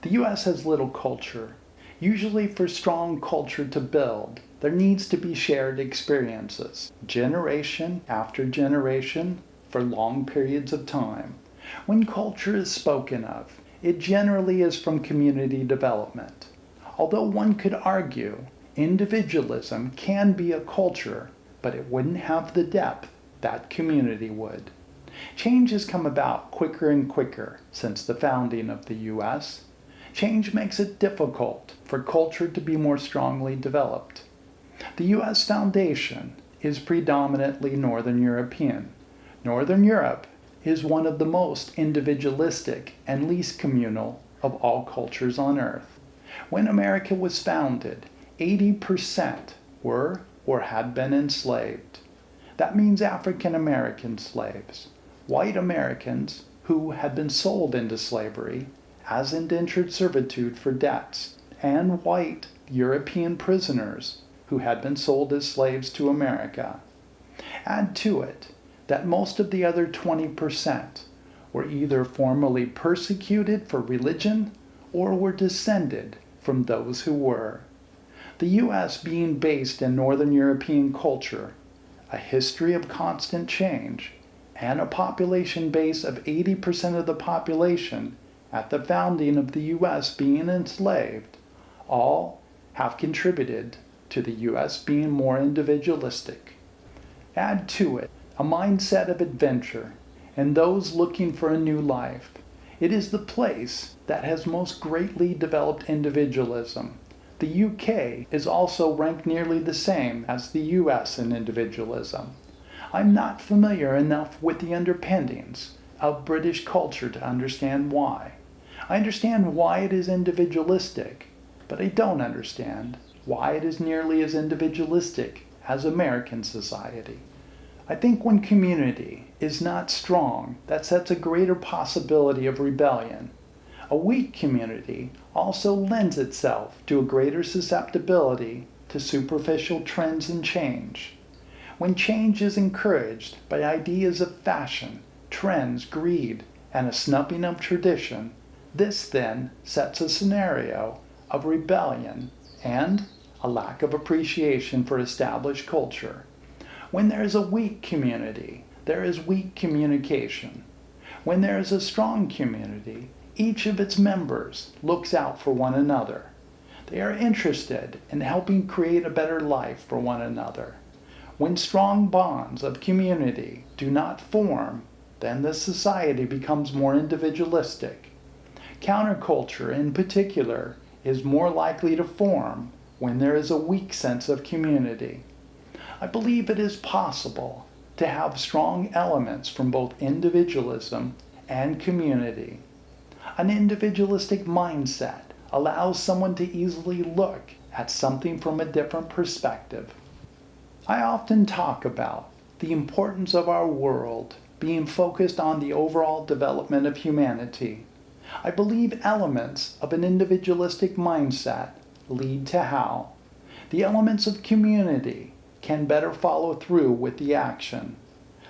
The U.S. has little culture. Usually for strong culture to build, there needs to be shared experiences, generation after generation, for long periods of time. When culture is spoken of, it generally is from community development. Although one could argue individualism can be a culture, but it wouldn't have the depth that community would. Change has come about quicker and quicker since the founding of the U.S. Change makes it difficult for culture to be more strongly developed. The U.S. foundation is predominantly Northern European. Northern Europe is one of the most individualistic and least communal of all cultures on earth. When America was founded, 80% were or had been enslaved. That means African American slaves, white Americans who had been sold into slavery as indentured servitude for debts, and white European prisoners who had been sold as slaves to America. Add to it that most of the other 20% were either formerly persecuted for religion or were descended from those who were. The U.S. being based in Northern European culture, a history of constant change, and a population base of 80% of the population at the founding of the U.S. being enslaved, all have contributed to the U.S. being more individualistic. Add to it a mindset of adventure and those looking for a new life. It is the place that has most greatly developed individualism. The UK is also ranked nearly the same as the US in individualism. I'm not familiar enough with the underpinnings of British culture to understand why. I understand why it is individualistic, but I don't understand why it is nearly as individualistic as American society. I think when community is not strong, that sets a greater possibility of rebellion. A weak community also lends itself to a greater susceptibility to superficial trends and change. When change is encouraged by ideas of fashion, trends, greed, and a snubbing of tradition, this then sets a scenario of rebellion and a lack of appreciation for established culture. When there is a weak community, there is weak communication. When there is a strong community, each of its members looks out for one another. They are interested in helping create a better life for one another. When strong bonds of community do not form, then the society becomes more individualistic. Counterculture, in particular, is more likely to form when there is a weak sense of community. I believe it is possible to have strong elements from both individualism and community. An individualistic mindset allows someone to easily look at something from a different perspective. I often talk about the importance of our world being focused on the overall development of humanity. I believe elements of an individualistic mindset lead to how the elements of community can better follow through with the action.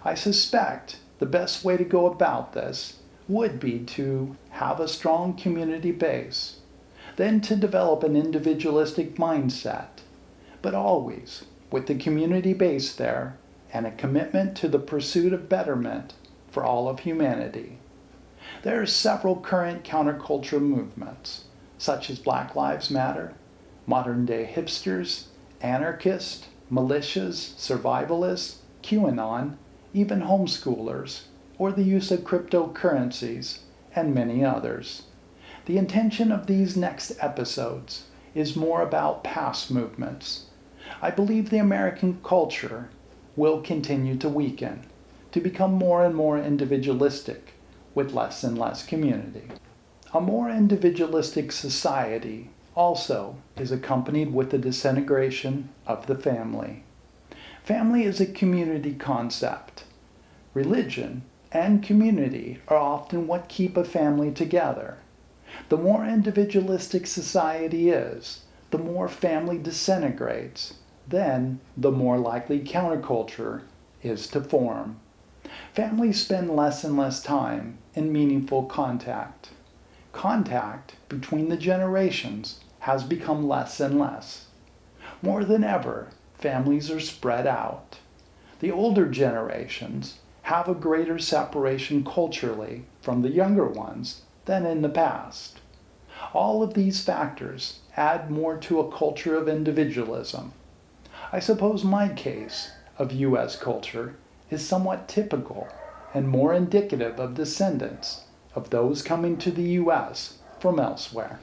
I suspect the best way to go about this would be to have a strong community base, then to develop an individualistic mindset, but always with the community base there and a commitment to the pursuit of betterment for all of humanity. There are several current counterculture movements, such as Black Lives Matter, modern-day hipsters, anarchists, militias, survivalists, QAnon, even homeschoolers, or the use of cryptocurrencies, and many others. The intention of these next episodes is more about past movements. I believe the American culture will continue to weaken, to become more and more individualistic, with less and less community. A more individualistic society also is accompanied with the disintegration of the family. Family is a community concept. Religion and community are often what keep a family together. The more individualistic society is, the more family disintegrates, then the more likely counterculture is to form. Families spend less and less time in meaningful contact. Contact between the generations has become less and less. More than ever, families are spread out. The older generations have a greater separation culturally from the younger ones than in the past. All of these factors add more to a culture of individualism. I suppose my case of U.S. culture is somewhat typical and more indicative of descendants of those coming to the U.S. from elsewhere.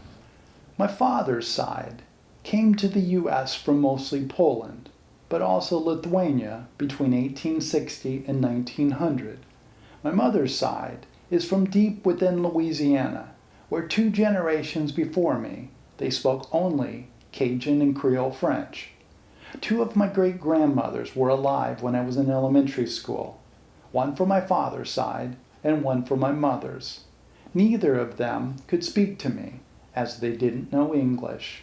My father's side came to the U.S. from mostly Poland, but also Lithuania between 1860 and 1900. My mother's side is from deep within Louisiana, where 2 generations before me, they spoke only Cajun and Creole French. 2 of my great-grandmothers were alive when I was in elementary school, one for my father's side and one for my mother's. Neither of them could speak to me, as they didn't know English.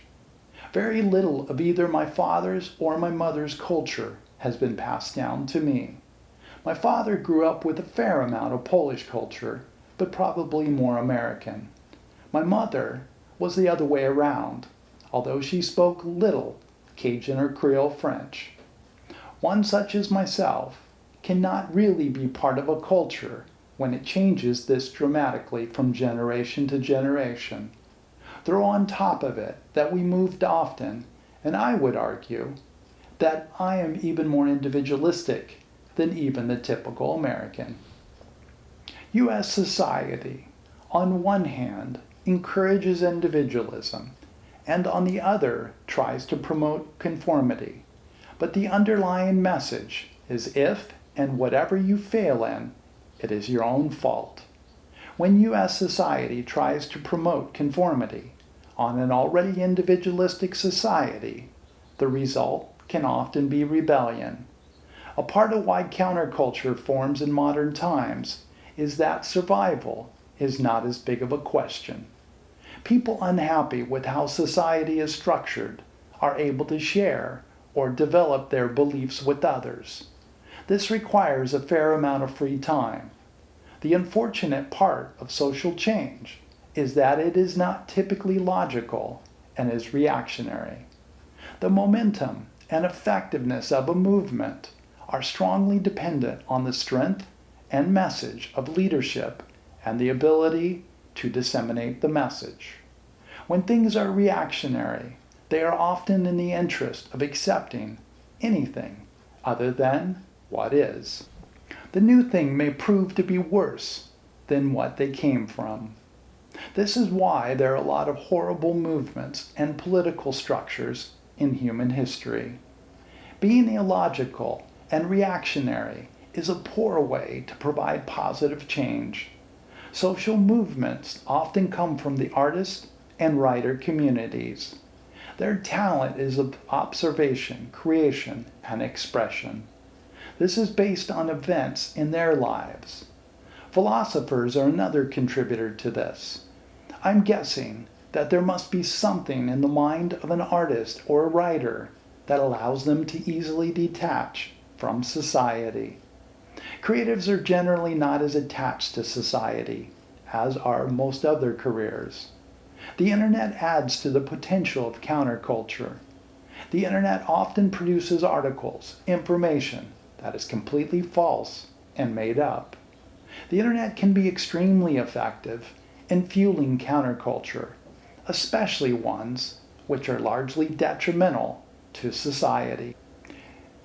Very little of either my father's or my mother's culture has been passed down to me. My father grew up with a fair amount of Polish culture, but probably more American. My mother was the other way around, although she spoke little Cajun or Creole French. One such as myself cannot really be part of a culture when it changes this dramatically from generation to generation. Throw on top of it that we moved often, and I would argue that I am even more individualistic than even the typical American. U.S. society, on one hand, encourages individualism, and on the other tries to promote conformity. But the underlying message is if and whatever you fail in, it is your own fault. When U.S. society tries to promote conformity on an already individualistic society, the result can often be rebellion. A part of why counterculture forms in modern times is that survival is not as big of a question. People unhappy with how society is structured are able to share or develop their beliefs with others. This requires a fair amount of free time. The unfortunate part of social change is that it is not typically logical and is reactionary. The momentum and effectiveness of a movement are strongly dependent on the strength and message of leadership and the ability to disseminate the message. When things are reactionary, they are often in the interest of accepting anything other than what is. The new thing may prove to be worse than what they came from. This is why there are a lot of horrible movements and political structures in human history. Being illogical and reactionary is a poor way to provide positive change. Social movements often come from the artist and writer communities. Their talent is of observation, creation, and expression. This is based on events in their lives. Philosophers are another contributor to this. I'm guessing that there must be something in the mind of an artist or a writer that allows them to easily detach from society. Creatives are generally not as attached to society as are most other careers. The internet adds to the potential of counterculture. The internet often produces articles, information that is completely false and made up. The internet can be extremely effective in fueling counterculture, especially ones which are largely detrimental to society.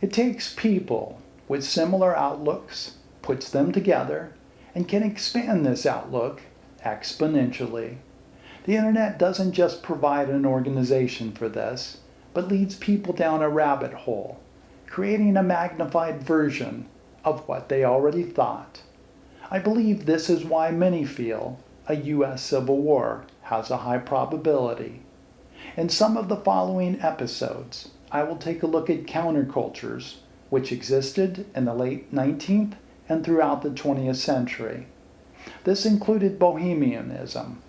It takes people with similar outlooks, puts them together, and can expand this outlook exponentially. The internet doesn't just provide an organization for this, but leads people down a rabbit hole, creating a magnified version of what they already thought. I believe this is why many feel a U.S. Civil War has a high probability. In some of the following episodes, I will take a look at countercultures which existed in the late 19th and throughout the 20th century. This included Bohemianism,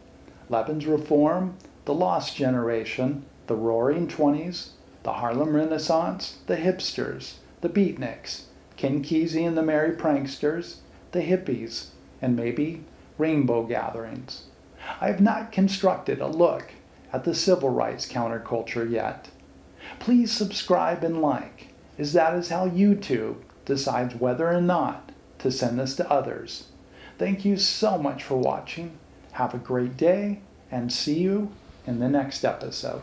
Levin's Reform, the Lost Generation, the Roaring Twenties, the Harlem Renaissance, the Hipsters, the Beatniks, Ken Kesey and the Merry Pranksters, the Hippies, and maybe rainbow gatherings. I have not constructed a look at the civil rights counterculture yet. Please subscribe and like, as that is how YouTube decides whether or not to send this to others. Thank you so much for watching. Have a great day, and see you in the next episode.